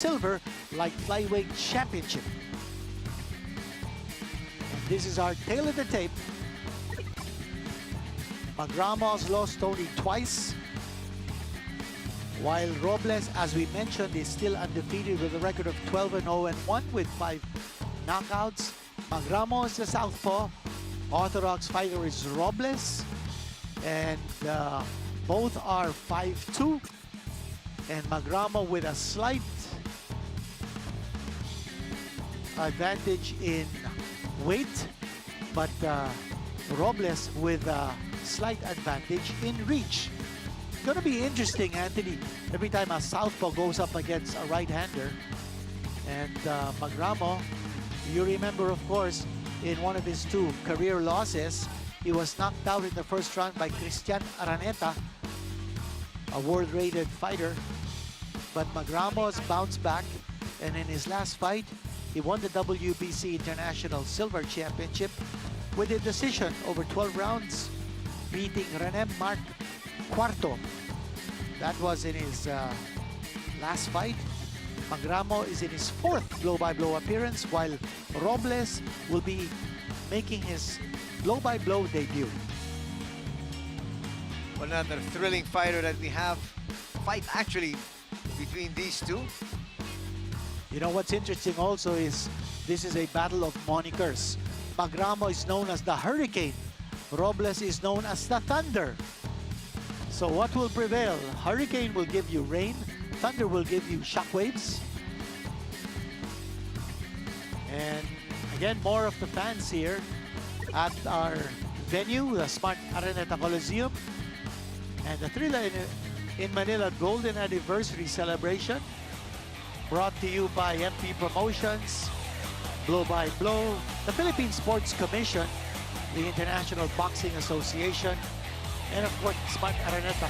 Silver Light Flyweight Championship. And this is our tail of the tape. Magramo has lost only twice, while Robles, as we mentioned, is still undefeated with a record of 12-0-1 with 5 knockouts. Magramo is the southpaw. Orthodox fighter is Robles, and both are 5'2", and Magramo with a slight advantage in weight, but Robles with a slight advantage in reach. It's gonna be interesting, Anthony, every time a southpaw goes up against a right-hander. And Magramo, you remember, of course, in one of his 2 career losses, he was knocked out in the first round by Christian Araneta, a world-rated fighter. But Magramo has bounced back, and in his last fight, he won the WBC International Silver Championship with a decision over 12 rounds, beating Renem Marc Cuarto. That was in his last fight. Magramo is in his 4th blow-by-blow appearance, while Robles will be making his blow-by-blow debut. Another thrilling fighter that we have. Fight actually between these two. You know what's interesting also is this is a battle of monikers. Magramo is known as the Hurricane. Robles is known as the Thunder. So what will prevail? Hurricane will give you rain. Thunder will give you shockwaves. And again, more of the fans here at our venue, the Smart Araneta Coliseum. And the Thrilla in Manila Golden Anniversary Celebration, brought to you by MP Promotions, Blow by Blow, the Philippine Sports Commission, the International Boxing Association, and of course, Smart Araneta.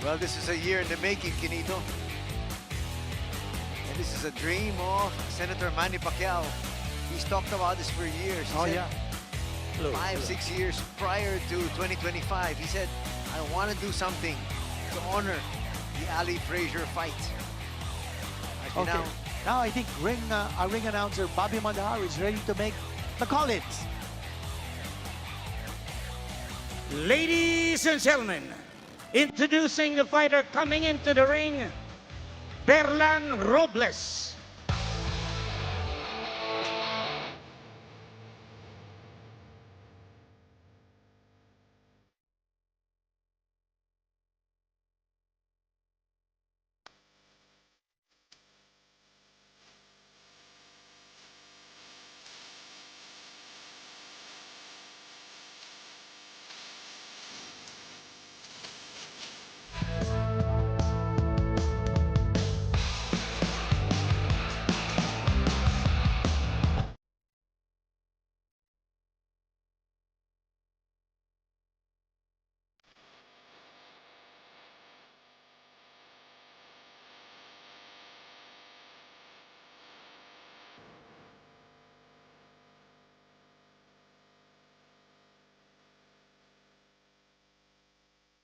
Well, this is a year in the making, Kinito. And this is a dream of Senator Manny Pacquiao. He's talked about this for years. He said, Yeah. 5-6 years prior to 2025, he said, I want to do something to honor the Ali Frazier fight. Actually, Okay. Now I think our ring announcer, Bobby Mandahar, is ready to make the call-ins. Ladies and gentlemen, introducing the fighter coming into the ring, Berland Robles.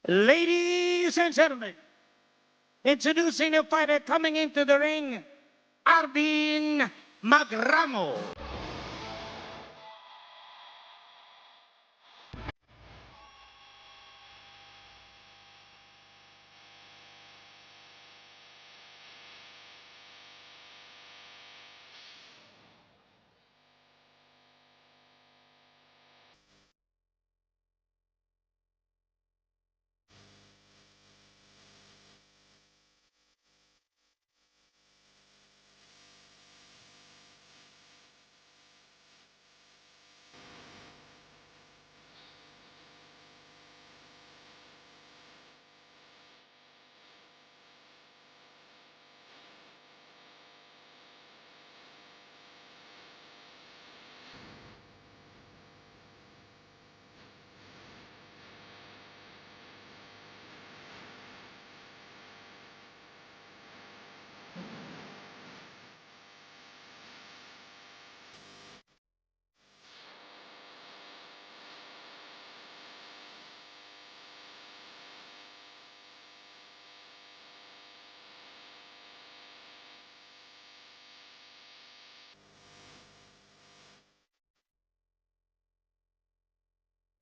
Ladies and gentlemen, introducing the fighter coming into the ring, Arvin Magramo.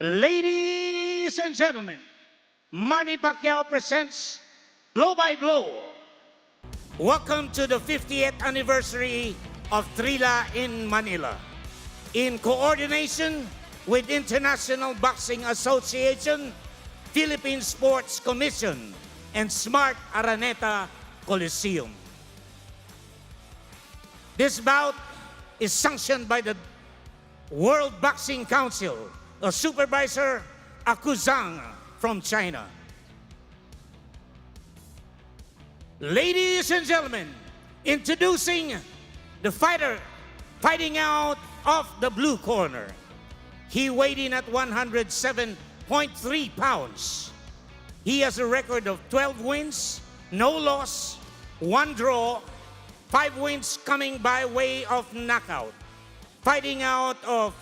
Ladies and gentlemen, Manny Pacquiao presents Blow by Blow. Welcome to the 50th anniversary of Trila in Manila. In coordination with International Boxing Association, Philippine Sports Commission, and Smart Araneta Coliseum. This bout is sanctioned by the World Boxing Council, a supervisor, Akuzang from China. Ladies and gentlemen, introducing the fighter fighting out of the blue corner. He weighed in at 107.3 pounds. He has a record of 12 wins, no loss, 1 draw, 5 wins coming by way of knockout. Fighting out of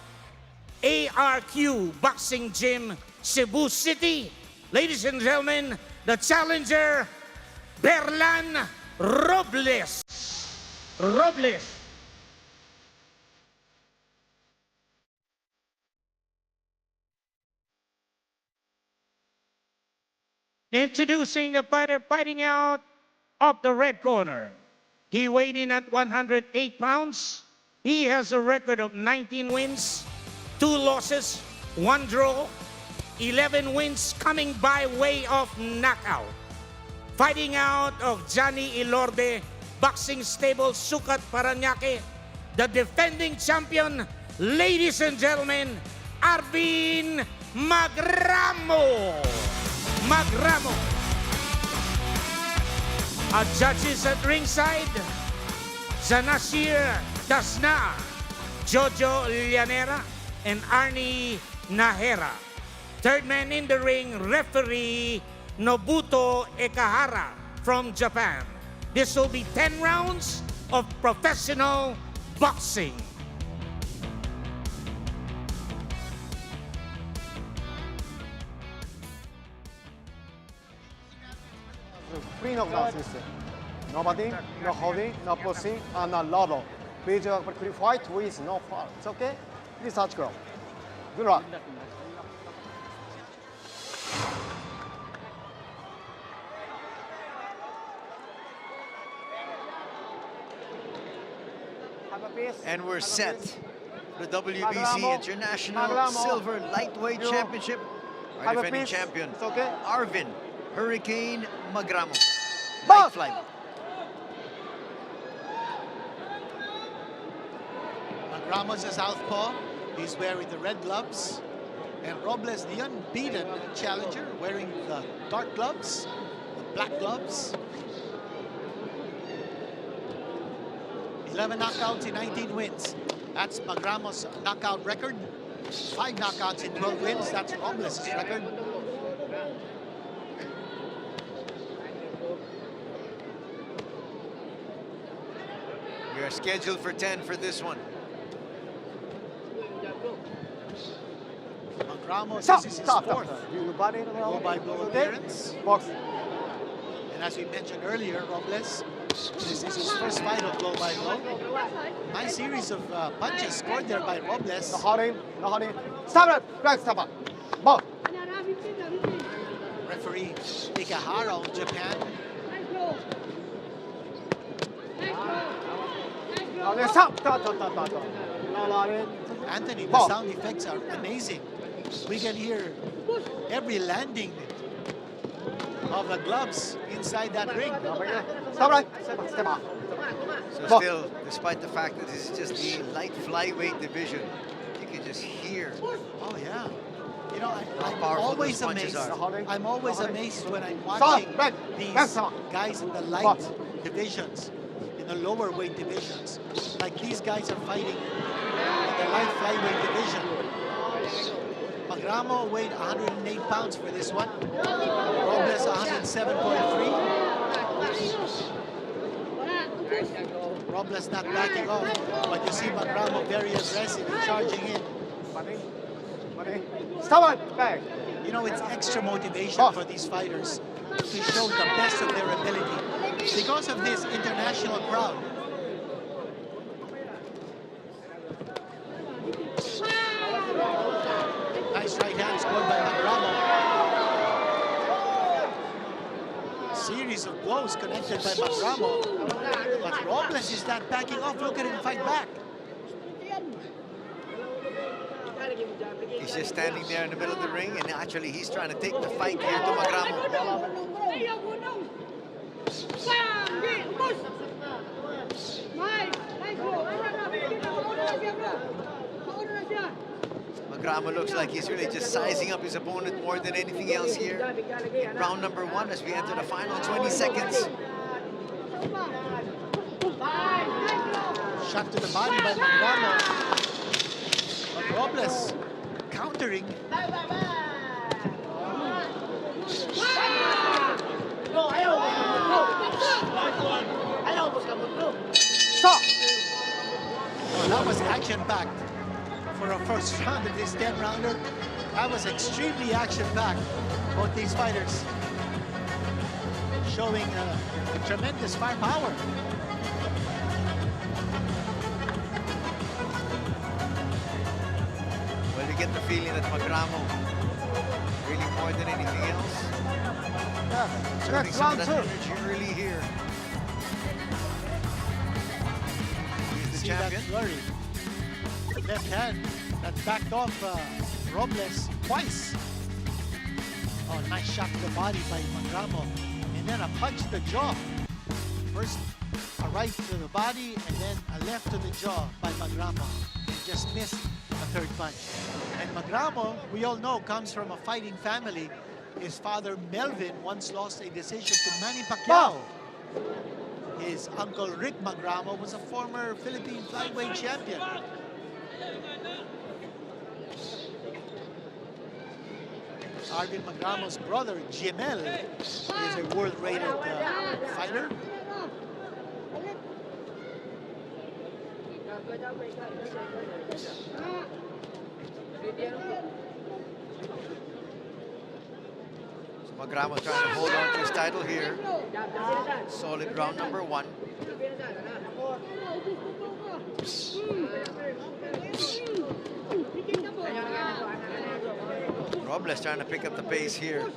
ARQ Boxing Gym, Cebu City. Ladies and gentlemen, the challenger, Berland Robles. Introducing the fighter fighting out of the red corner. He weighed in at 108 pounds. He has a record of 19 wins, 2 losses, 1 draw, 11 wins coming by way of knockout. Fighting out of Johnny Ilorde, Boxing Stable, Sukat, Parañaque, the defending champion, ladies and gentlemen, Arvin Magramo. Our judges at ringside, Zanashir Dasna, Jojo Llanera, and Arnie Nahera. Third man in the ring, referee Nobuto Ekahara from Japan. This will be 10 rounds of professional boxing. Free knockdown system. No batting, no holding, no pushing, and no lotto. Please fight with no foul. It's okay? Please touch ground. Good luck. And we're set. The WBC International Silver Lightweight Championship. Our defending champion, okay? Arvin Hurricane Magramo. Box! Light flyweight. Magramo's a southpaw. He's wearing the red gloves. And Robles, the unbeaten challenger, wearing the dark gloves, the black gloves. 11 knockouts in 19 wins. That's Magramo's knockout record. 5 knockouts in 12 wins. That's Robles' record. We are scheduled for 10 for this one. Magramo, Stop, this is his stop, fourth blow-by-blow appearance. Box. And as we mentioned earlier, Robles, this is his first fight of blow-by-blow. Nice series of punches scored there by Robles. No holding, no holding. Stop it! Back, stop it. Box. Referee Ikehara of Japan. Stop. No, Anthony, the Box. sound effects are amazing. We can hear every landing of the gloves inside that ring. Stop right. Step back. So Box. still, despite the fact that this is just the light flyweight division, you can just hear. Oh yeah. You know, I'm powerful always those punches amazed. are. I'm always amazed when I'm Stop. watching Back. these Back, stop. guys in the light Box. divisions, in the lower weight divisions. Like these guys are fighting in the light flyweight division. Magramo weighed 108 pounds for this one. Robles 107.3. Robles not backing off, but you see Magramo very aggressive and charging in. Stop it. Back. You know, it's extra motivation Box. for these fighters to show the best of their ability because of this international crowd. Nice right hand series of blows connected by Magramo. But Robles is not backing off. Look at him fight back. He's just standing there in the middle of the ring, and actually he's trying to take the fight here to Magramo. Magramo looks like he's really just sizing up his opponent more than anything else here. Round number 1 as we enter the final 20 seconds. Shot to the body by Magramo. But Robles countering. Stop! Oh, that was action-packed for a first round of this 10-rounder. That was extremely action-packed. Both these fighters showing tremendous firepower. Well, you get the feeling that Magramo, really more than anything else, exerting some of that energy really here. He's the See champion. that flurry. Left hand that backed off Robles twice. Oh, nice shot to the body by Magramo. And then a punch to the jaw. First a right to the body and then a left to the jaw by Magramo. And just missed a third punch. And Magramo, we all know, comes from a fighting family. His father, Melvin, once lost a decision to Manny Pacquiao. His uncle, Rick Magramo, was a former Philippine flyweight champion. Arvin Magramo's brother, Jimel, is a world-rated fighter. Magramo trying to hold on to his title here. Solid round number 1. Robles trying to pick up the pace here.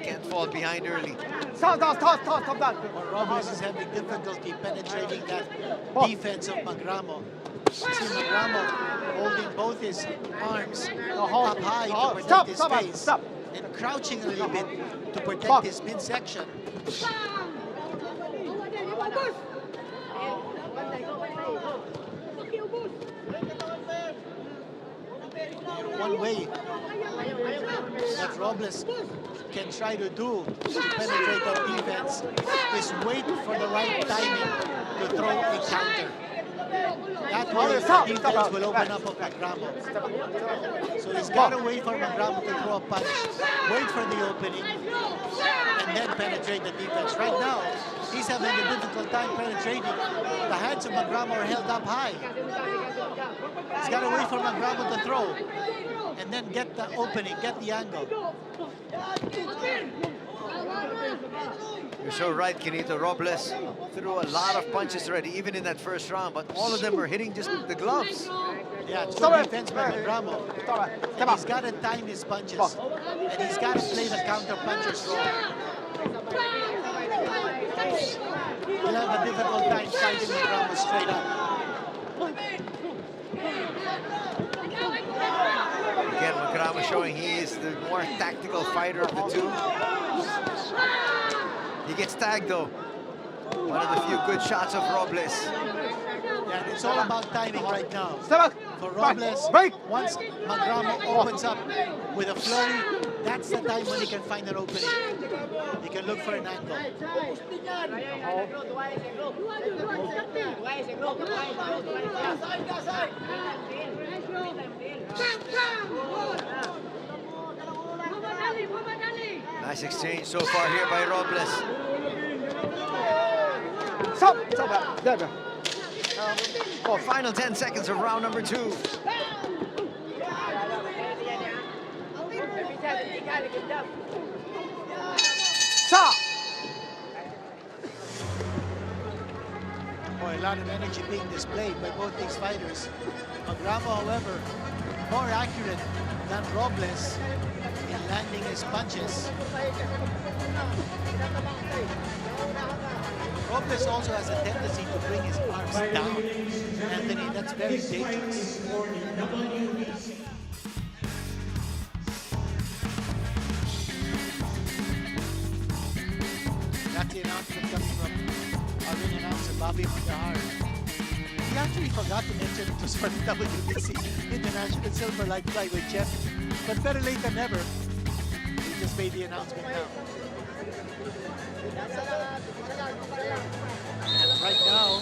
Can't fall behind early. Stop that. Well, Robles is having difficulty penetrating that defense of Magramo. See Magramo holding both his arms up high to protect his face and crouching a little bit to protect his midsection. One way that Robles can try to do to penetrate that defense is wait for the right timing to throw a counter. That way, the defense will open up on Magramo. So he's got to wait for Magramo to throw a punch, wait for the opening, and then penetrate the defense. Right now, he's having a difficult time penetrating. The hands of Magramo are held up high. He's got to wait for Magramo to throw, and then get the opening, get the angle. You're so right, Quinito. Robles threw a lot of punches already, even in that first round, but all of them were hitting just the gloves. Yeah, it's good defense by Magramo. And he's got to time his punches, and he's got to play the counter puncher's role. He'll have a difficult time fighting Magramo straight up. Again, Magramo showing he is the more tactical fighter of the two. He gets tagged though. One of the few good shots of Robles. Yeah, and it's all about timing right now. For Robles, once Magramo opens up with a flurry, that's the time when he can find an opening. He can look for an angle. Nice exchange so far here by Robles. Oh, final 10 seconds of round number 2. Oh, a lot of energy being displayed by both these fighters. Magramo, however, more accurate than Robles in landing his punches. Robles also has a tendency to bring his arms down. Anthony, that's very dangerous. That's the announcement coming from Arvin announcer Bobby Magramo. He actually forgot to mention it was for the WBC International Silver Light Flyweight Champion. But better late than never. He just made the announcement now. And right now,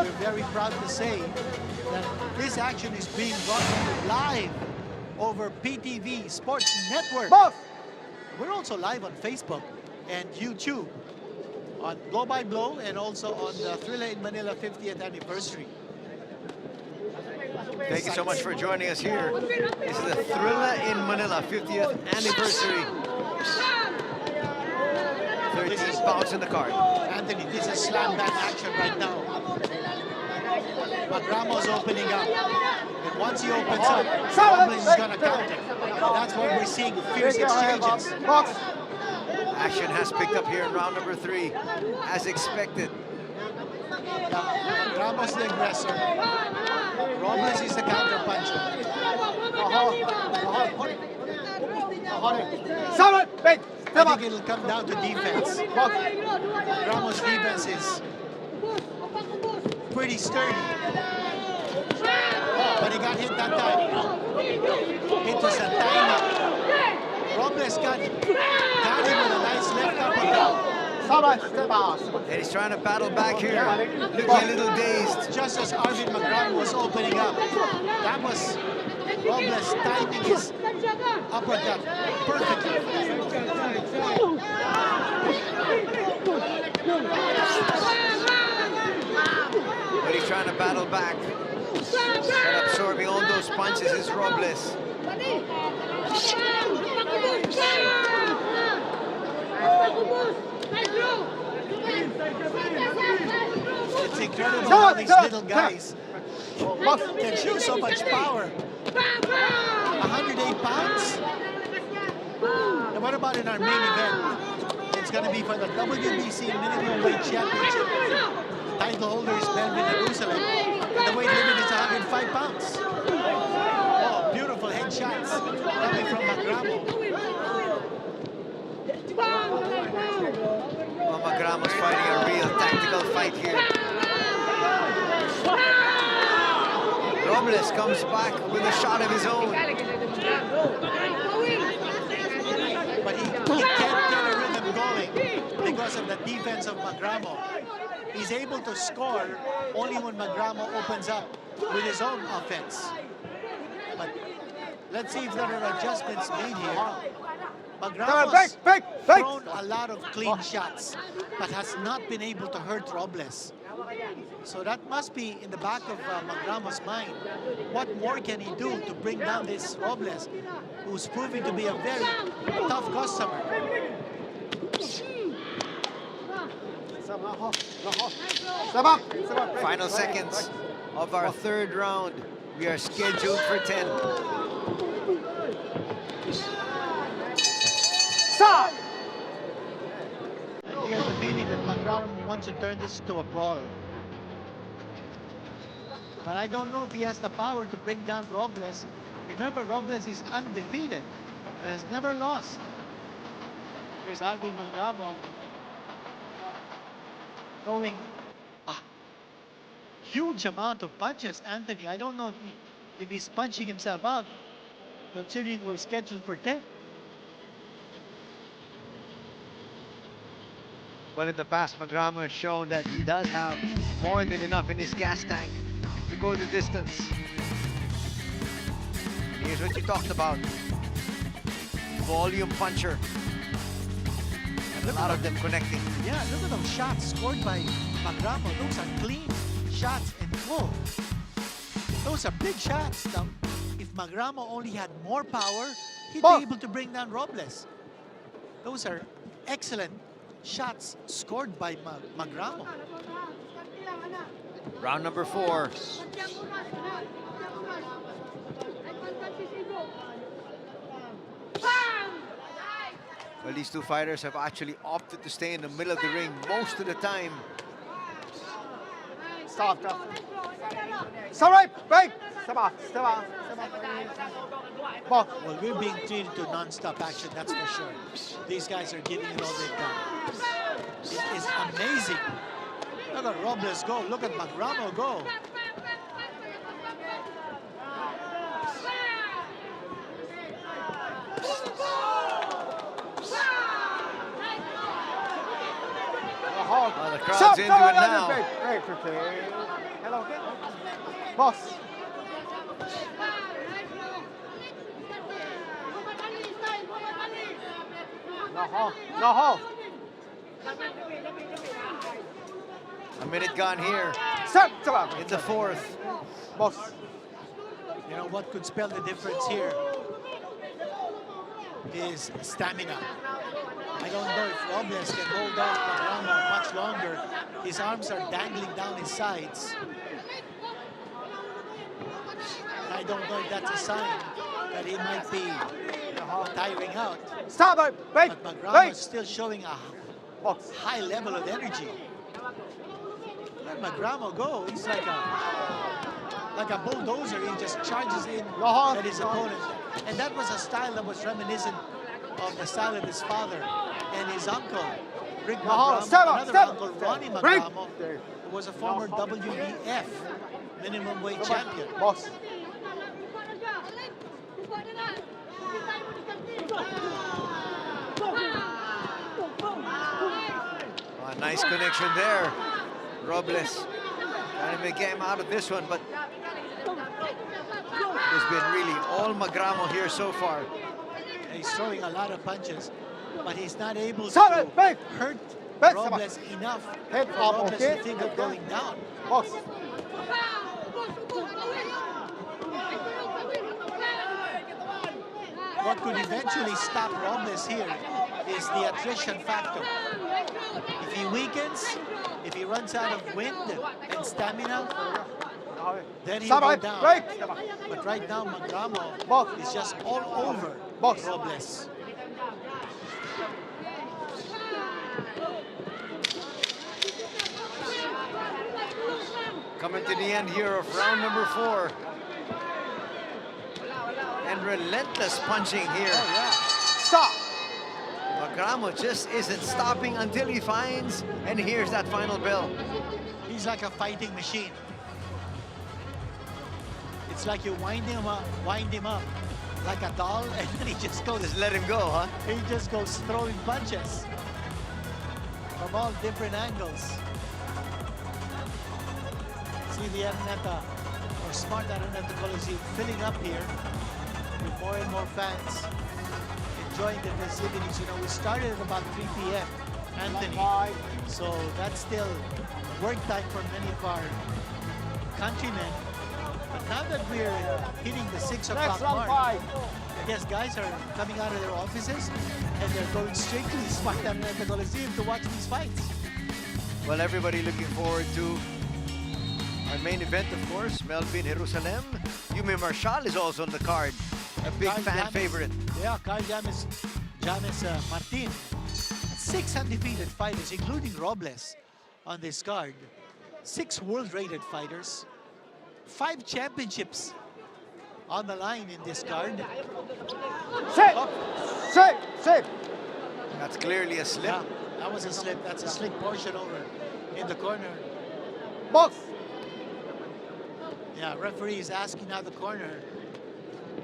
we're very proud to say that this action is being brought to you live over PTV Sports Network. We're also live on Facebook and YouTube, on Blow by Blow, and also on the Thriller in Manila 50th anniversary. Thank you so much for joining us here. This is the Thriller in Manila 50th anniversary. 13 pounds in the card. Anthony, this is slam bang action right now. Magramo's opening up. And once he opens up, Robles is going to counter. And that's what we're seeing, fierce exchanges. Action has picked up here in round number 3, as expected. Magramo's the aggressor. Robles is the counter puncher. I think it'll come down to defense. Magramo's defense is pretty sturdy. But he got hit that time. It was a timing. Robles got him with a nice left uppercut. And he's trying to battle back here. Looking a little dazed. Just as Arvin Magramo was opening up, that was Robles timing his uppercut perfectly. But he's trying to battle back. And absorbing all those punches is Robles. It's incredible how these little guys can show so much power. 108 pounds? And what about in our main event? It's going to be for the WBC Minimum Weight Championship. The title holder is Berland Robles, and the weight limit is 105 pounds. Oh, beautiful headshots coming from Magramo. Well, Magramo's fighting a real tactical fight here. Robles comes back with a shot of his own. But he can't get a rhythm going because of the defense of Magramo. He's able to score only when Magramo opens up with his own offense. But let's see if there are adjustments made here. Magramo's thrown a lot of clean shots, but has not been able to hurt Robles. So that must be in the back of Magramo's mind. What more can he do to bring down this Robles, who's proving to be a very tough customer? Final seconds of our third round. We are scheduled for 10. Stop! I get the feeling that Magramo wants to turn this to a brawl. But I don't know if he has the power to bring down Robles. Remember, Robles is undefeated. Has never lost. Here's Arvin Magramo throwing a huge amount of punches. Anthony, I don't know if he's punching himself out, considering we're scheduled for 10. Well, in the past, Magramo has shown that he does have more than enough in his gas tank to go the distance. Here's what you talked about. Volume puncher. And a lot of them connecting. Yeah, look at those shots scored by Magramo. Those are clean shots and whoa. Those are big shots. Now, if Magramo only had more power, he'd be able to bring down Robles. Those are excellent shots scored by Magramo. Round number 4. Well, these two fighters have actually opted to stay in the middle of the ring most of the time. Stop, stop. Stop, right, break. Stop, stop, Box. Well, we're being treated to non-stop action, that's for sure. These guys are giving it all they've got. It is amazing. Look at Robles go. Look at Magramo go. Well, the crowd's into it now. Break, okay. Hello, okay? Boss. No hold. No hold. A minute gone here Stop, stop. in the fourth. Boss. You know what could spell the difference here is stamina. I don't know if Robles can hold on Magramo much longer. His arms are dangling down his sides. I don't know if that's a sign that he might be tiring out. Stop, break. But Magramo Break. is still showing a Box. high level of energy. Let Magramo go. He's like a bulldozer. He just charges in at his opponent. And that was a style that was reminiscent of the style of his father and his uncle, Rick Magramo, another uncle, Ronnie Magramo, who was a former WBF minimum weight champion. Boss. Oh, nice connection there. Robles trying to make game out of this one, but it's been really all Magramo here so far. He's throwing a lot of punches, but he's not able Stop to it, break. hurt Break, Robles enough Head for up, Robles okay? to think of going down. Box. What could eventually stop Robles here is the attrition factor. If he weakens, if he runs out of wind and stamina, then he'll go down. Break. But right now, Magramo Box. is just all over Box. Robles. Coming to the end here of round number 4. And relentless punching here. Oh, yeah. Stop. Magramo just isn't stopping until he finds and hears that final bell. He's like a fighting machine. It's like you wind him up like a doll, and then he just goes. Just let him go, huh? He just goes throwing punches from all different angles. See the Araneta or Smart Araneta Coliseum filling up here with more and more fans enjoying the festivities. You know, we started at about 3 p.m. Anthony, so that's still work time for many of our countrymen. But now that we're hitting the 6 o'clock mark, I guess guys are coming out of their offices and they're going straight to the Smart Araneta Coliseum to watch these fights. Well, everybody looking forward to our main event, of course, Melvin Jerusalem. Yumi Marshall is also on the card. A big Carl fan James, favorite. Yeah, Carl James Martin. 6 undefeated fighters, including Robles on this card. 6 world-rated fighters. 5 championships on the line in this card. Sit. That's clearly a slip. Yeah, that was a slip. That's a slick portion over in the corner. Box. Yeah, referee is asking now the corner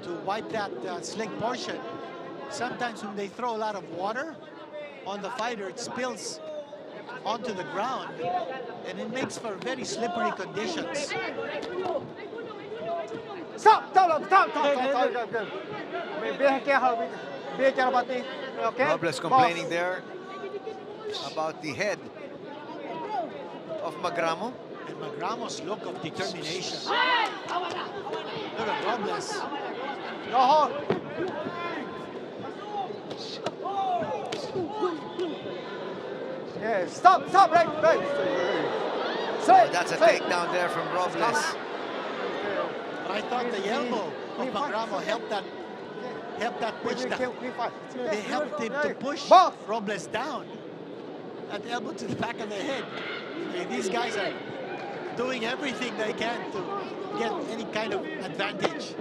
to wipe that slick portion. Sometimes when they throw a lot of water on the fighter, it spills onto the ground, and it makes for very slippery conditions. Stop. Be careful, okay? Robles complaining there about the head of Magramo. And Magramo's look of determination. Look at Robles. No hold. Yeah, stop, break. That's a takedown there from Robles. But I thought the elbow of Magramo helped that helped that push down. They helped him to push Box. Robles down. That elbow to the back of the head. I mean, these guys are doing everything they can to get any kind of advantage.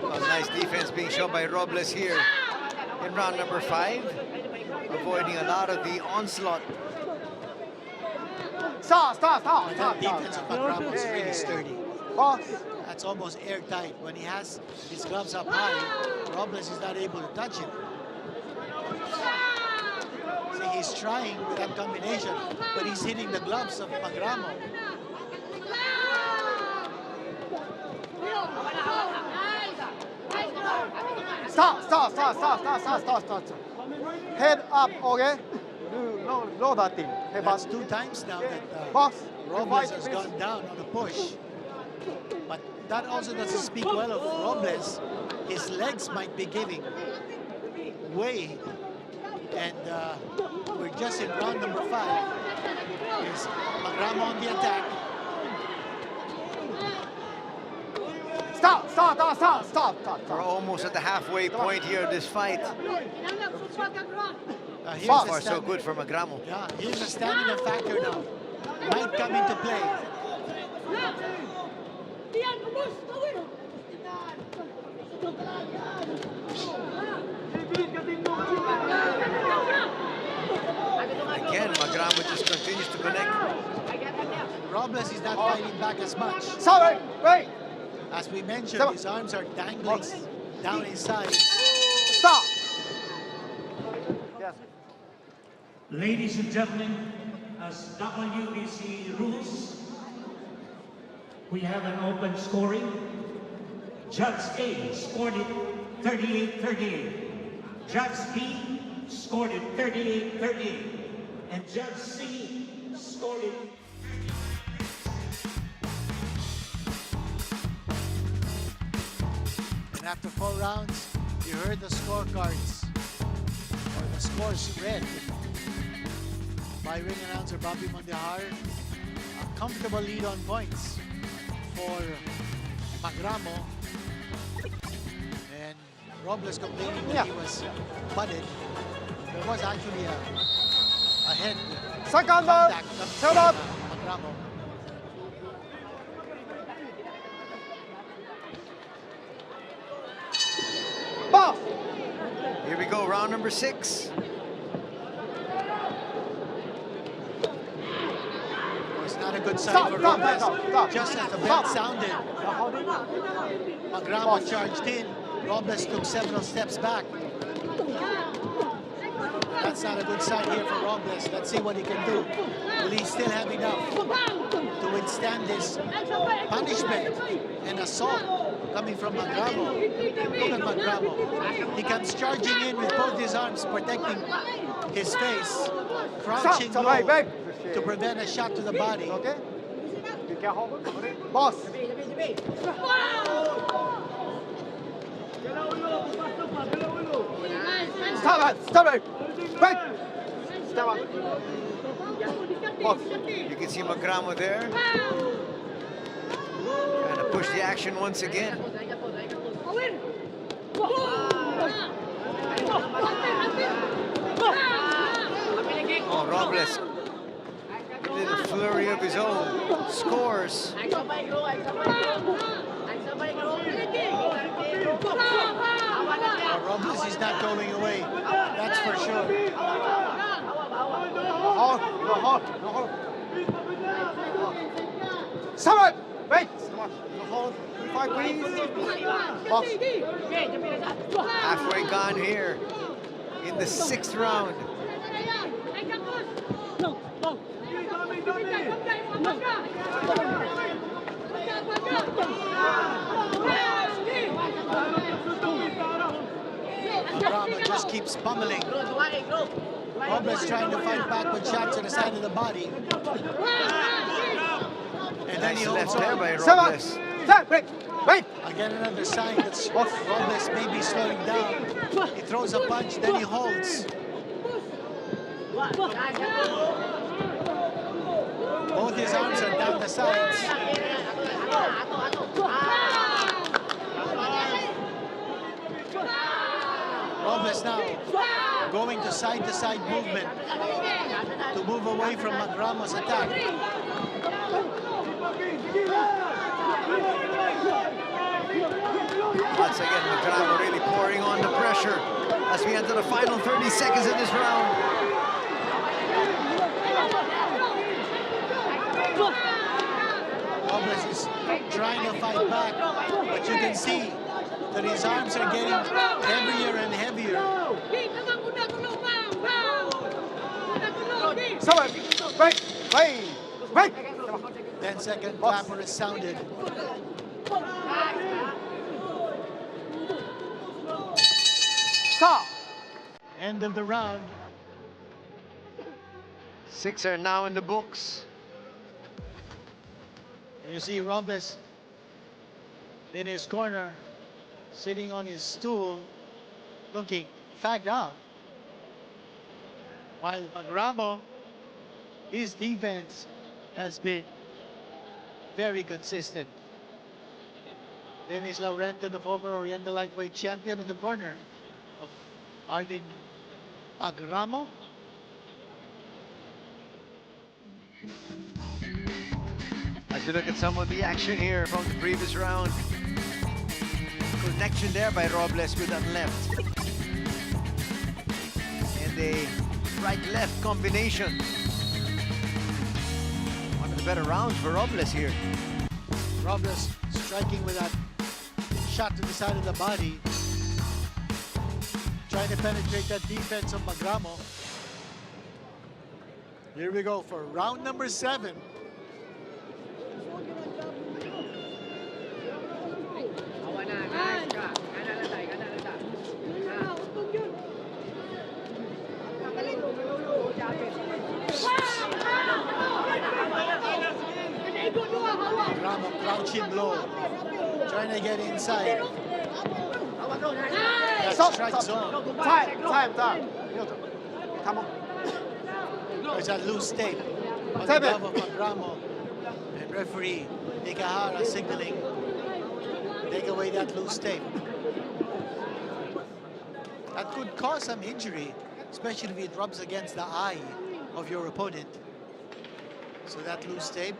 Well, nice defense being shown by Robles here in round number 5, avoiding a lot of the onslaught. Stop. That defense of Magramo is really sturdy. Box. That's almost airtight. When he has his gloves up high, Robles is not able to touch him. See, he's trying with that combination, but he's hitting the gloves of Magramo. Stop. Head up, okay? Low that thing. Head That's back. 2 times now that Box. Robles has gone down on a push. But that also doesn't speak well of Robles. His legs might be giving way. And we're just in round number 5. Here's Magramo on the attack. Stop. We're almost at the halfway point here of this fight. Here's So the far, so stamina. good for Magramo. Yeah, here's a stamina factor now. Might come into play. Again, Magramo just continues to connect. Robles is not fighting back as much. Sorry, wait. As we mentioned, his arms are dangling down his sides. Stop. Yes. Ladies and gentlemen, as WBC rules, we have an open scoring. Judge A scored it 38-38. Judge B scored it 38-38. And Judge C scored it. And after 4 rounds, you heard the scorecards, or the scores read by ring announcer Bobby Mondahar. A comfortable lead on points for Magramo. And Robles complaining that he was butted. There was actually a head Second contact shut up. Magramo. Box. Here we go, round number 6. It's not a good sign Stop, for stop, Robles. stop. Just as the bell sounded, Magramo charged in. Robles took several steps back. That's not a good sign here for Robles. Let's see what he can do. Will he still have enough to withstand this punishment and assault coming from Magramo? Look at Magramo. He comes charging in with both his arms, protecting his face, crouching Stop, low back. to prevent a shot to the body. Okay? Be careful. Boss. Stop it. Wait. Stop it. Boss. You can see Magramo there. Trying to push the action once again. Oh, Robles. Little flurry of his own. Scores. Robles is not going away. That's for sure. No hold. Stop it. Wait. No hold. 5 please. Box. Halfway gone here in the 6th round. Magramo just keeps pummeling. Robles trying to fight back with shots to the side of the body. And then he Nice holds left there on. by 7. Robles. Stop. Wait. Again, another sign that Robles may be slowing down. He throws a punch, then he holds. Both his arms are down the sides. Robles now going to side movement to move away from Magramo's attack. Once again, Magramo really pouring on the pressure as we enter the final 30 seconds of this round. Robles is trying to fight back, but you can see that his arms are getting heavier and heavier. Break! Break! Break! 10-second clapper is sounded. Stop! End of the round. 6 are now in the books. And you see Robles in his corner, sitting on his stool, looking fagged out. While Magramo, his defense has been very consistent. Dennis Laurento, the former Oriental lightweight champion, in the corner of Arvin Magramo. As you look at some of the action here from the previous round. Connection there by Robles with that left. And a right-left combination. One of the better rounds for Robles here. Robles striking with that shot to the side of the body. Trying to penetrate that defense of Magramo. Here we go for round number 7. Magramo crouching low, trying to get inside. That strike zone. Time. Come on. There's a loose tape on the glove of Magramo. And referee Nikahara signaling, take away that loose tape. That could cause some injury, especially if it rubs against the eye of your opponent. So that loose tape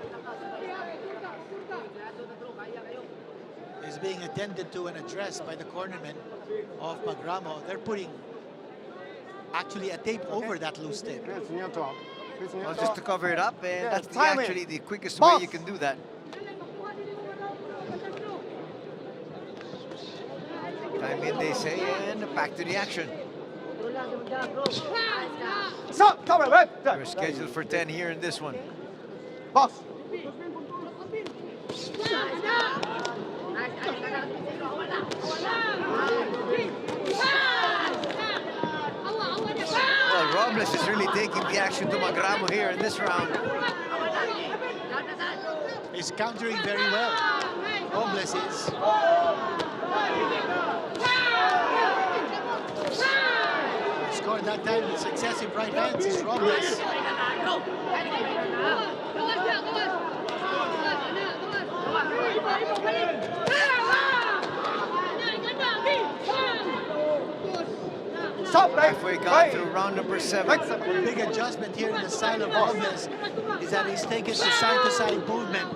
is being attended to and addressed by the cornermen of Magramo. They're putting actually a tape over that loose tape. Well, just to cover it up, and that's timing. actually the quickest way you can do that. Time in, they say, and back to the action. Stop! Cover! Wait! We're scheduled for 10 here in this one. Box! Well, Robles is really taking the action to Magramo here in this round. He's countering very well. Robles is. Scored that time with successive right hands is Robles. Stop! Halfway gone through round number 7. Big adjustment here in the style of Robles is that he's taken the side-to-side movement,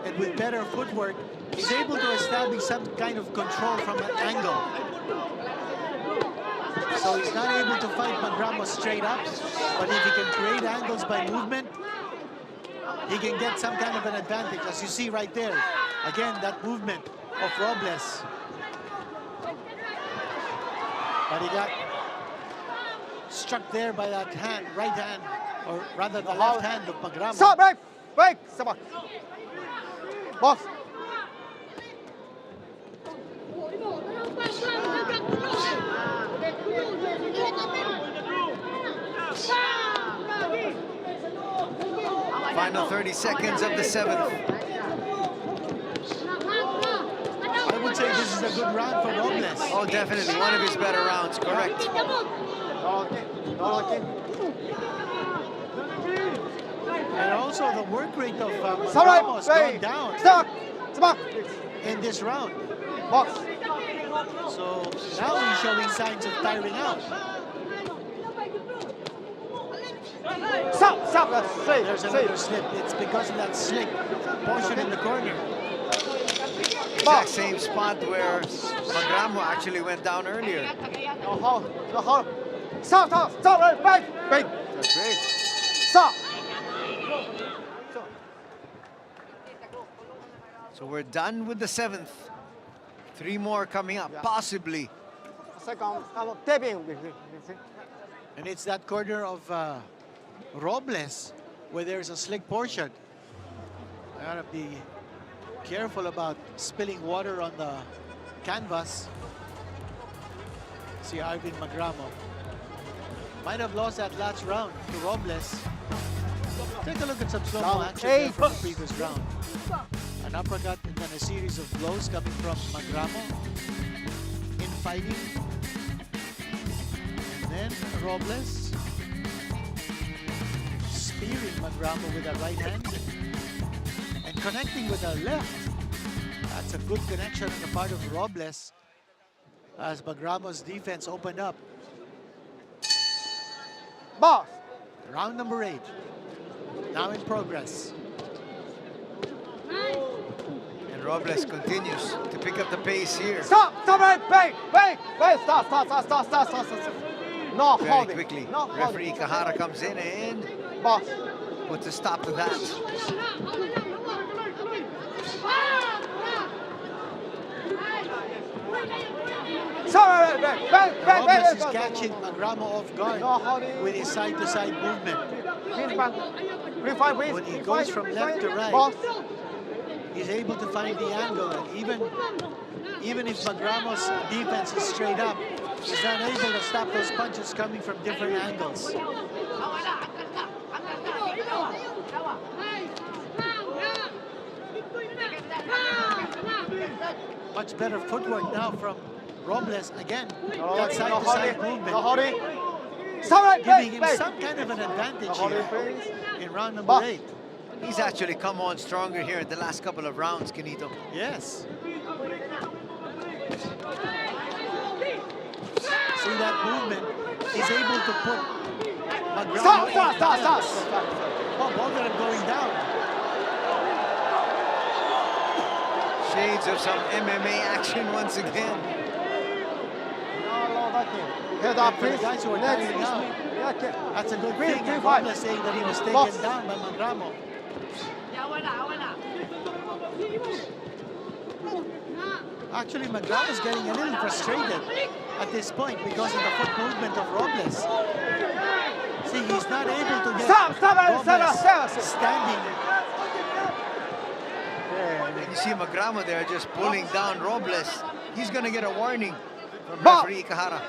and with better footwork, he's able to establish some kind of control from an angle. So he's not able to fight Magramo straight up, but if he can create angles by movement, he can get some kind of an advantage, as you see right there. Again, that movement of Robles. But he got struck there by that hand, right hand, or rather the left hand of Magramo. Stop! Break! Stop! Box! Final 30 seconds of the 7th. I would say this is a good round for Robles. Oh, definitely one of his better rounds, correct. And also the work rate of Magramo has gone down. Stop! Smack. in this round. Box. So now he's showing signs of tiring out. Stop. That's straight. There's another slip. It's because of that slick portion in the corner. Exact same spot where Magramo actually went down earlier. No hold. Stop. Right, back. That's great. Stop. So we're done with the 7th. 3 more coming up, possibly. Second, tapping. And it's that corner of Robles where there's a slick portion. I gotta be careful about spilling water on the canvas. See Arvin Magramo. Might have lost that last round to Robles. Take a look at some slow-mo Round action there 8. from the previous round. An uppercut and then a series of blows coming from Magramo in fighting. And then Robles spearing Magramo with a right hand and connecting with a left. That's a good connection on the part of Robles as Magramo's defense opened up. Box. Round number 8, now in progress. And Robles continues to pick up the pace here. Stop, right, back. Stop. No Very holding. quickly, No referee holding. Ikahara comes in and Box. puts a stop to that. Stop, back. Robles is catching Magramo off guard No holding. with his side-to-side movement. When he goes from left to right, Box. he's able to find the angle. And even if Magramo's defense is straight up, he's not able to stop those punches coming from different angles. Much better footwork now from Robles. Again, that side-to-side movement, No holding. Stop, right, giving him back. some kind of an advantage No holding, here please. in round number Box. 8. He's actually come on stronger here in the last couple of rounds, Kenito. Yes. See that movement? He's able to put Magramo in balance. Oh, both of them going down. Shades of some MMA action once again. Head up, For the please. guys who are tiring out, that's a good thing. And Robles saying that he was taken Box. down by Magramo. Actually, Magramo's getting a little frustrated at this point because of the foot movement of Robles. See, he's not able to get Robles standing. And you see Magramo there just pulling down Robles. He's going to get a warning from Box. referee Ikahara.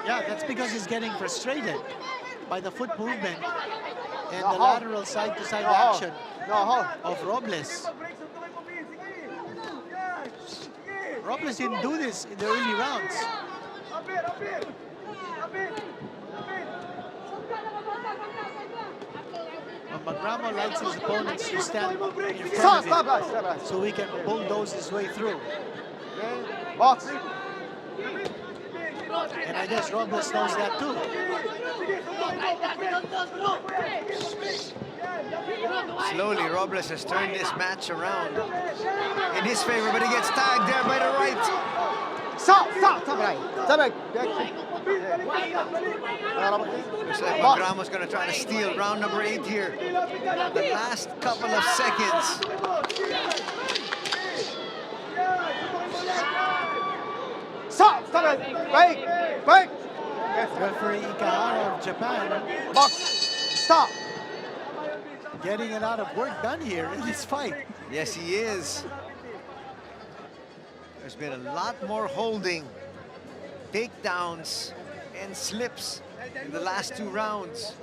Yeah, that's because he's getting frustrated by the foot movement and No the hold. lateral side-to-side No hold. action No hold. of Robles. Robles didn't do this in the early rounds. Magramo likes his opponents to stand in front of him so he can bulldoze his way through. Box. And I guess Robles knows that too. Slowly, Robles has turned this match around in his favor, but he gets tagged there by the right. Stop, right. Looks like Magramo's going to try to steal round number 8 here. The last couple of seconds. Stop, break. Referee Ikahara of Japan Box. Stop. getting a lot of work done here in this fight. Yes, he is. There's been a lot more holding, takedowns, and slips in the last 2 rounds.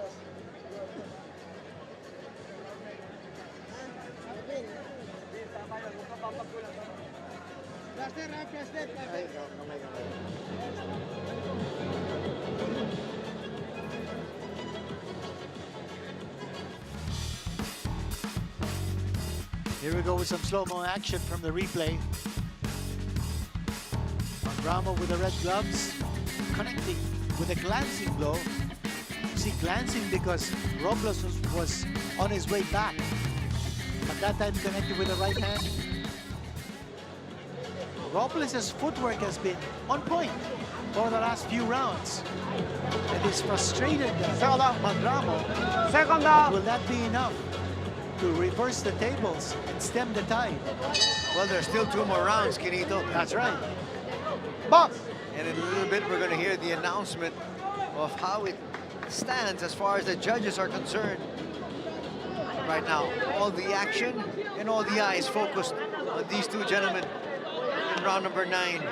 Here we go with some slow-mo action from the replay. Magramo with the red gloves, connecting with a glancing blow. You see, glancing because Robles was on his way back. But that time connected with the right hand. Robles' footwork has been on point for the last few rounds. And it's frustrated Magramo. Will that be enough to reverse the tables and stem the tide? Well, there's still 2 more rounds, Quinito. That's right. Box. And in a little bit, we're going to hear the announcement of how it stands as far as the judges are concerned. Right now, all the action and all the eyes focused on these 2 gentlemen in round number 9.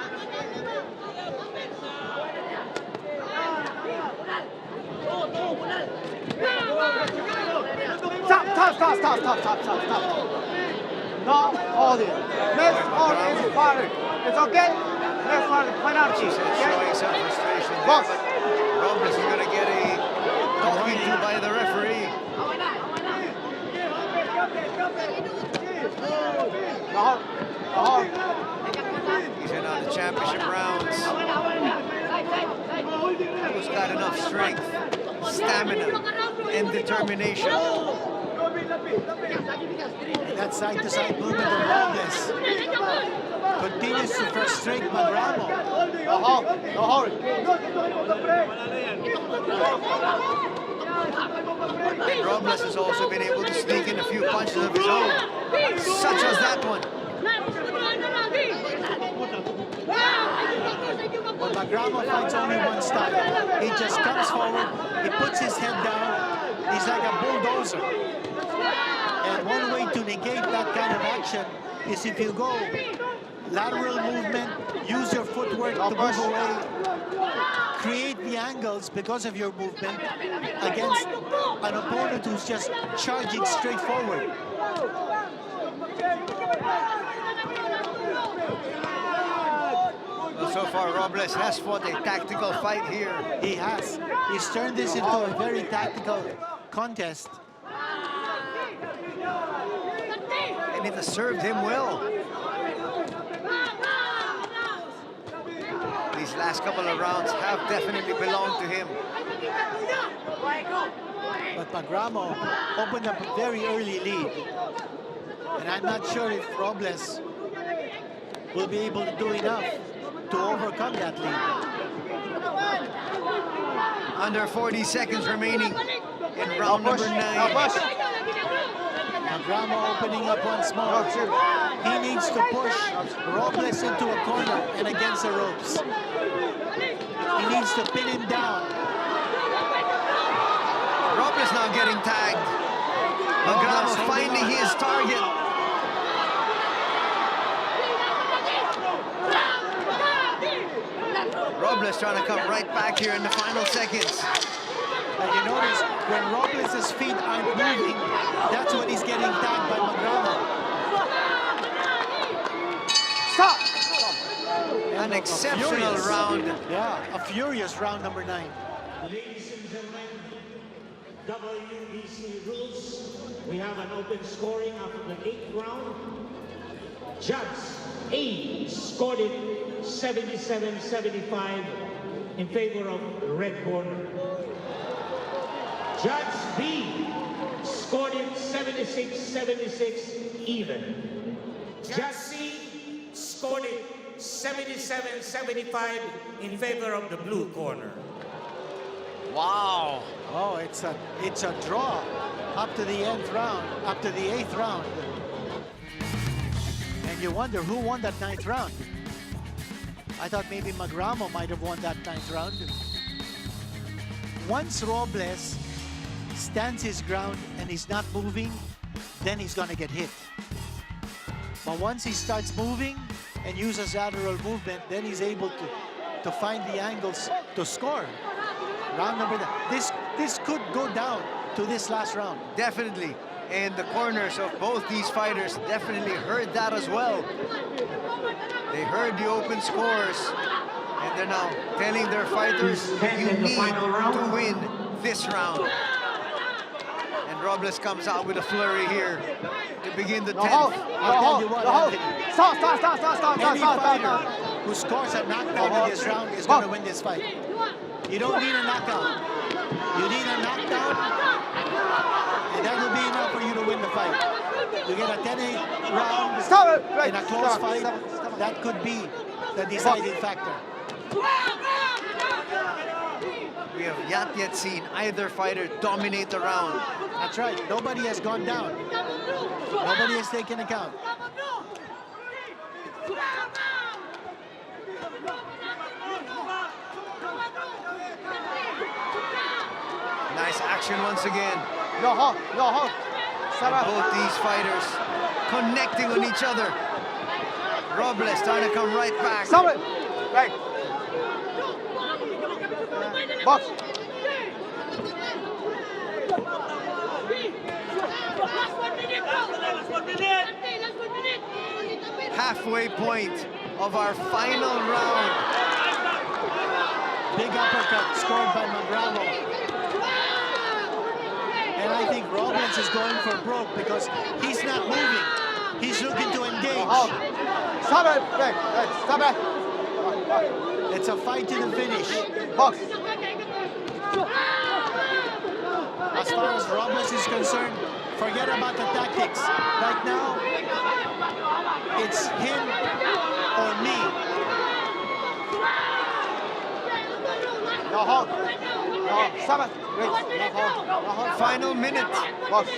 Stop. No holding. Next hold is firing. It's okay? Next firing. Penalty. Showing some frustration there, Box. but Robles is going to get a talking to by the referee. No hold. These are now the championship rounds. Who's got enough strength, stamina, and determination? That side-to-side movement of Robles continues to frustrate Magramo. No hold. And Robles has also been able to sneak in a few punches of his own, such as that one. But Magramo fights only one style. He just comes forward, he puts his head down, he's like a bulldozer. And one way to negate that kind of action is if you go lateral movement, use your footwork to move away, create the angles because of your movement against an opponent who's just charging straight forward. Well, so far, Robles has fought a tactical fight here. He has. He's turned this into a very tactical contest. And it has served him well. These last couple of rounds have definitely belonged to him. But Magramo opened up a very early lead. And I'm not sure if Robles will be able to do enough to overcome that lead. Under 40 seconds remaining in round number 9. Magramo opening up once more. He needs to push Robles into a corner and against the ropes. He needs to pin him down. Robles now getting tagged. Magramo finding his target. Robles trying to come right back here in the final seconds. And you notice when Robles' feet aren't moving, that's when he's getting tagged by Magramo. Stop. An exceptional round. Yeah, a furious round number 9. Ladies and gentlemen, WEC rules. We have an open scoring after the 8th round. Judge A scored it 77-75 in favor of the red corner. Judge B scored it 76-76 even. Judge C scored it 77-75 in favor of the blue corner. Wow. Oh, it's a draw up to the 8th round, up to the 8th round. And you wonder who won that 9th round. I thought maybe Magramo might have won that 9th round. Once Robles stands his ground and he's not moving, then he's gonna get hit. But once he starts moving and uses lateral movement, then he's able to find the angles to score. Round number 9. This could go down to this last round. Definitely. And the corners of both these fighters definitely heard that as well. They heard the open scores, and they're now telling their fighters, you need to win this round. And Robles comes out with a flurry here to begin the No hold. 10th. No I'll tell hold. you what, No hold. Anthony. Stop, stop, stop, stop, stop, Any stop, fighter stop. who scores a knockdown in this round is going to win this fight. You don't need a knockout. You need a knockdown, and that will be enough for you to win the fight. You get a 10-8 round Stop it. Right. in a close Stop, fight, stop, stop. that could be the deciding factor. We have not yet seen either fighter dominate the round. That's right. Nobody has gone down. Nobody has taken account. Nice action once again. No hold. No hold. Stop And it. both these fighters connecting on each other. Robles trying to come right back. Stop it. Right. Box. Halfway point of our final round. Big uppercut scored by Magramo. And I think Robles is going for broke because he's not moving. He's looking to engage. Hold. Stop it. Right. Right. Stop it. It's a fight to the finish. Box. As far as Robles is concerned, forget about the tactics. Right now, it's him or me. No hold. No. Stop it. Wait. No hold. No hold. Final minute. Box.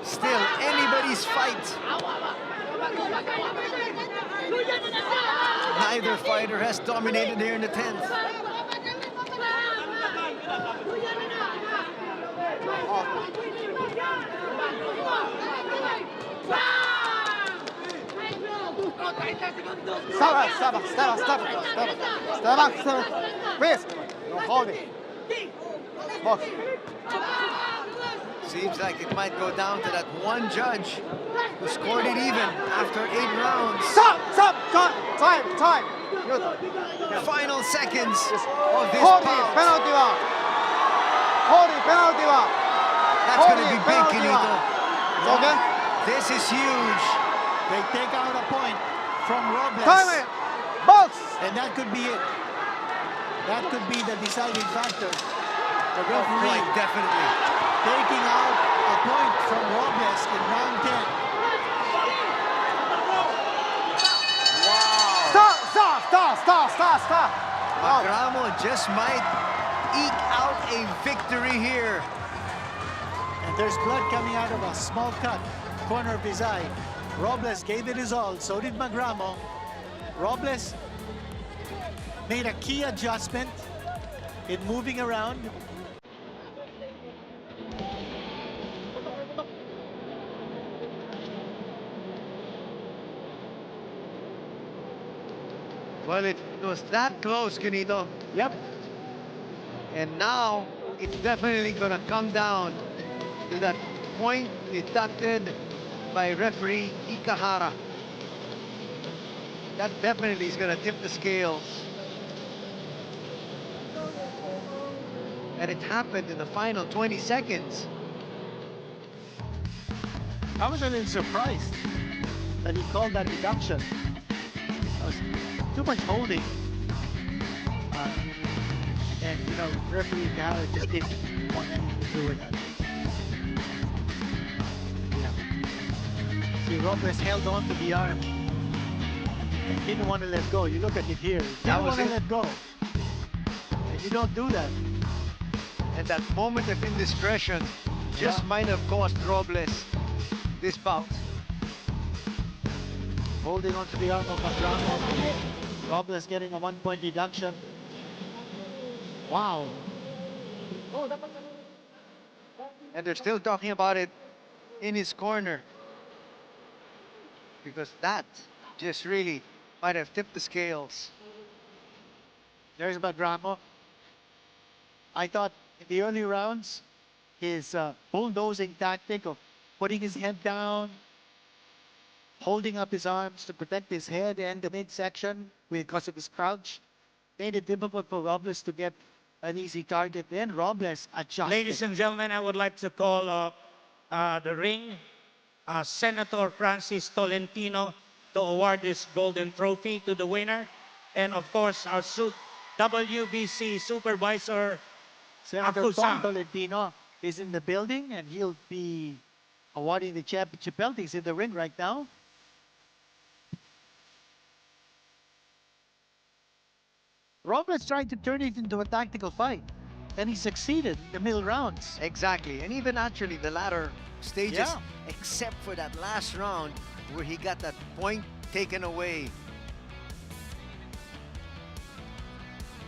Still anybody's fight. Neither fighter has dominated here in the 10th. Stop it. Stop it. Stop it. Stop it. Stop it. Stop it. Stop it. Please. No holding. Box. Seems like it might go down to that one judge who scored it even after 8 rounds. Stop. Stop. Time. Time. Good. Final seconds of this Holding. bout. Penalty one. Holding. Penalty one. That's going to be big, Penalty Quinito. It's okay? This is huge. They take out a point from Robles. Time it. Box. And that could be it. That could be the deciding factor. The Oh, referee quite definitely. taking out a point from Robles in round 10. Wow. Stop. Stop. Stop. Stop. Stop. Stop. Magramo just might eke out a victory here. And there's blood coming out of a small cut, corner of his eye. Robles gave it his all, so did Magramo. Robles made a key adjustment in moving around. Well, it was that close, Quinito. Yep. And now it's definitely going to come down to that point deducted by referee Ikahara. That definitely is going to tip the scales. And it happened in the final 20 seconds. I was a little surprised that he called that deduction. That was too much holding. And, you know, referee Gallagher just didn't want anything to do with that. Yeah. See, Robles held on to the arm. And didn't want to let go. You look at it here. He That didn't was want to it. let go. And you don't do that. And that moment of indiscretion just might have cost Robles this bout. Holding onto the arm of Magramo. Robles getting a 1-point deduction. Wow. And they're still talking about it in his corner. Because that just really might have tipped the scales. There's Magramo. I thought in the early rounds, his bulldozing tactic of putting his head down, holding up his arms to protect his head and the midsection because of his crouch, made it difficult for Robles to get an easy target then. Robles adjusted. Ladies and gentlemen, I would like to call up the ring, Senator Francis Tolentino, to award this golden trophy to the winner. And of course, our WBC supervisor, Senator Tom Akusang. Tolentino is in the building, and he'll be awarding the championship belt. He's in the ring right now. Robles tried to turn it into a tactical fight, and he succeeded in the middle rounds. Exactly, and even actually the latter stages, Yeah. except for that last round where he got that point taken away.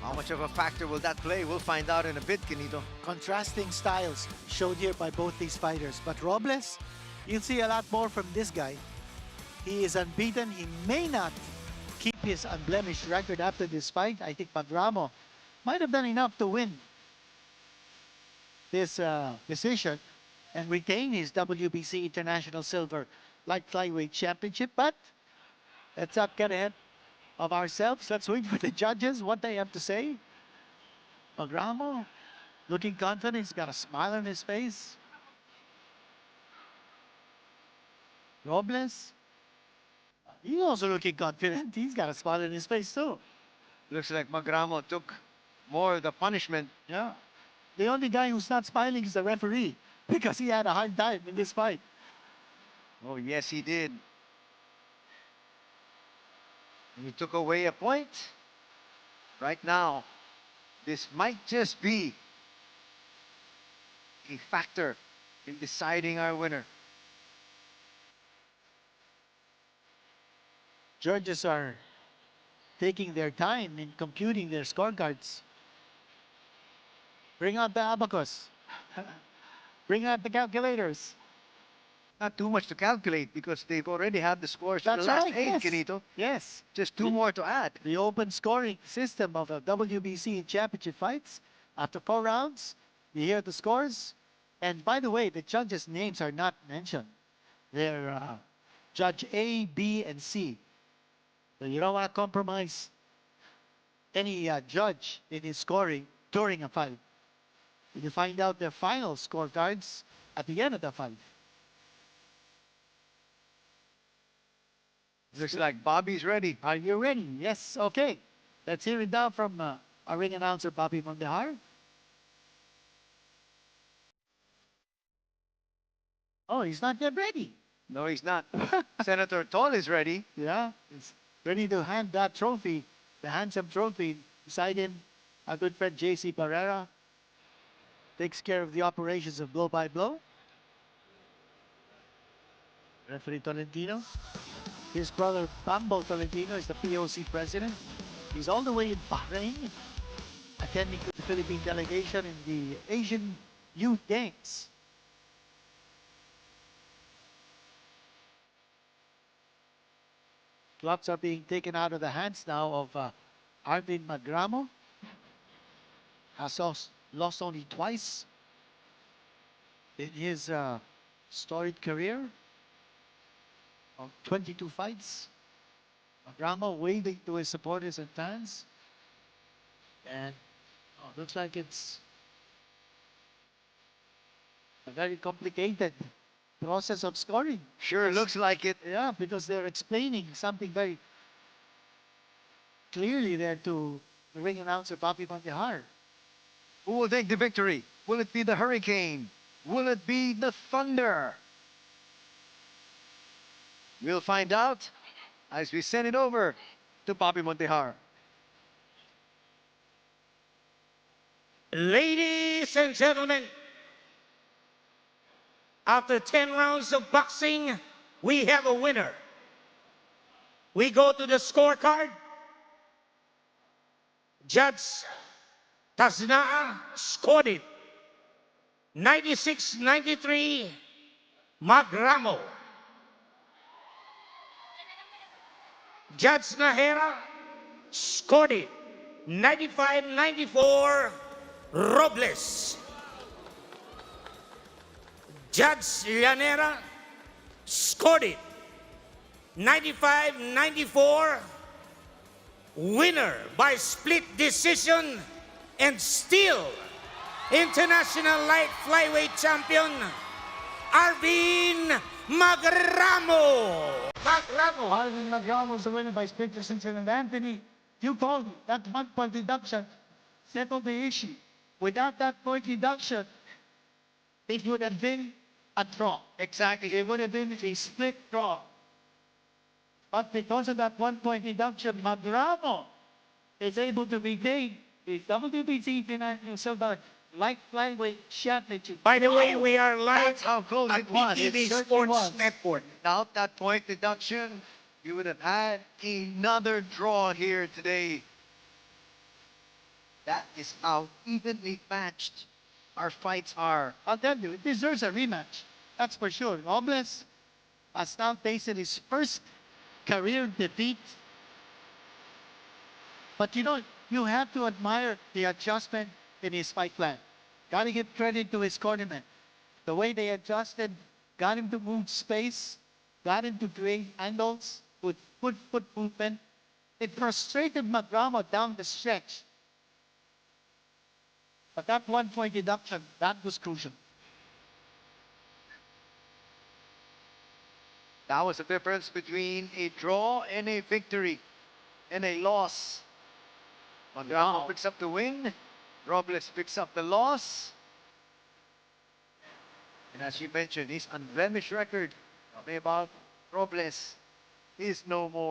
How much of a factor will that play? We'll find out in a bit, Kenito. Contrasting styles showed here by both these fighters. But Robles, you'll see a lot more from this guy. He is unbeaten. He may not keep his unblemished record after this fight. I think Magramo might have done enough to win this decision and retain his WBC International Silver Light Flyweight Championship. But let's not get ahead of ourselves. Let's wait for the judges, what they have to say. Magramo looking confident. He's got a smile on his face. Robles, he's also looking confident. He's got a smile on his face too. Looks like Magramo took more of the punishment. Yeah. The only guy who's not smiling is the referee because he had a hard time in this fight. Oh, yes, he did. And he took away a point. Right now, this might just be a factor in deciding our winner. Judges are taking their time in computing their scorecards. Bring out the abacus. Bring out the calculators. Not too much to calculate because they've already had the scores for That's the last right. 8, Yes. Kenito. Yes. Just 2 more to add. The open scoring system of the WBC championship fights. After 4 rounds, you hear the scores. And by the way, the judges' names are not mentioned. They're Judge A, B, and C. So you don't want to compromise any judge in his scoring during a fight. You find out their final scorecards at the end of the fight. Looks like Bobby's ready. Are you ready? Yes, okay. Let's hear it now from our ring announcer, Bobby Mondehar. Oh, he's not yet ready. No, he's not. Senator Tol is ready. Yeah, he's ready to hand that trophy, the handsome trophy. Beside him, our good friend JC Barrera takes care of the operations of blow by blow. Referee Tolentino. His brother Bambo Tolentino is the POC president. He's all the way in Bahrain, attending to the Philippine delegation in the Asian Youth Games. Gloves are being taken out of the hands now of Arvin Magramo. Has lost only twice in his storied career of 22 fights. Magramo waving to his supporters and fans. And looks like it's a very complicated process of scoring. Sure looks like it. Yeah, because they're explaining something very clearly there to the ring announcer, Bobby Mondehar. Who will take the victory? Will it be the Hurricane? Will it be the Thunder? We'll find out as we send it over to Bobby Mondehar. Ladies and gentlemen, after 10 rounds of boxing, we have a winner. We go to the scorecard. Judge Tasnaa scored it 96-93 Magramo. Judge Nahera scored it 95-94 Robles. Judge Llanera scored it 95-94. Winner by split decision, and still international light flyweight champion, Arvin Magramo. Arvin Magramo was the winner by split decision, and Anthony, you called it. That 1 point deduction settled the issue. Without that point deduction, it would have been a draw. Exactly. It would have been a split draw. But because of that 1 point deduction, Magramo is able to retain the WBC International Silver Light Flyweight Championship. By the way, we are live That's how close at it was. PTV It certainly Sports was. Network. Without that point deduction, you would have had another draw here today. That is how evenly matched our fights are. I'll tell you, it deserves a rematch. That's for sure. Robles has now tasted his first career defeat. But you know, you have to admire the adjustment in his fight plan. Gotta give credit to his cornermen. The way they adjusted, got him to move space, got him to create angles with foot movement. It frustrated Magramo down the stretch. But that 1 point deduction, that was crucial. That was the difference between a draw and a victory and a loss. Magramo picks up the win. Robles picks up the loss. And as you mentioned, his unblemished record about Robles is no more.